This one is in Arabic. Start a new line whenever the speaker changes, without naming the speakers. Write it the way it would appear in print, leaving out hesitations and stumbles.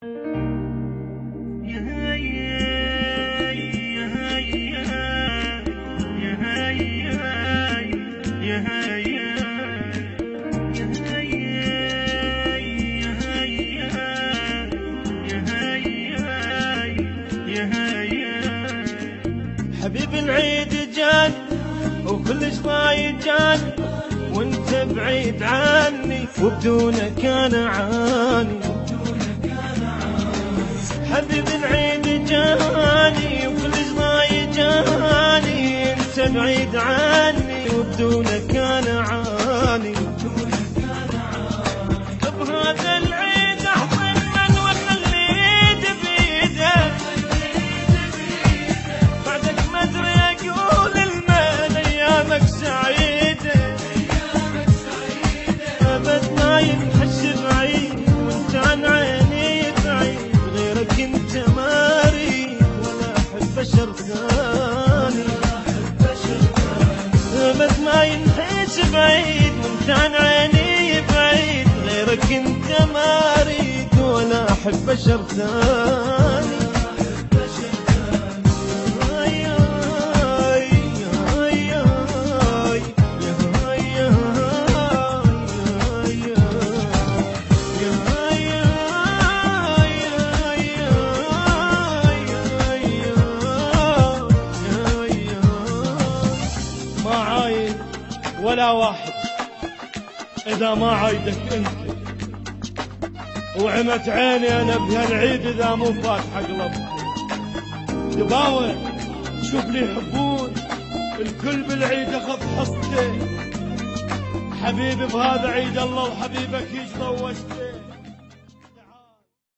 حبيب العيد جاني وكلش ضايق جاني وانت بعيد عني وبدونك انا عاني. حبيب العيد جاني وكلش ضايق جاني انت بعيد عني وبدونك انا عاني. بهذا العيد احضن من واخلي ايدي بايدك بعدك ما ادري اقول المال ايامك سعيده ابد ما ينحس بعيد وانت عن عيني بعيد غيرك انت ما اريد ولا احب بشر ثاني. ابد ما ينحس بعيد وانت عن عيني بعيد غيرك انت ما اريد ولا احب بشر ثاني. ما عايد ولا واحد إذا ما عايدك أنت وعمت عيني أنا بهالعيد إذا مو فاتحة قلبك. دباوة شوف لي يحبون الكل بالعيد أخذ حصته حبيبي بهذا عيد الله وحبيبك يجضى وجهه.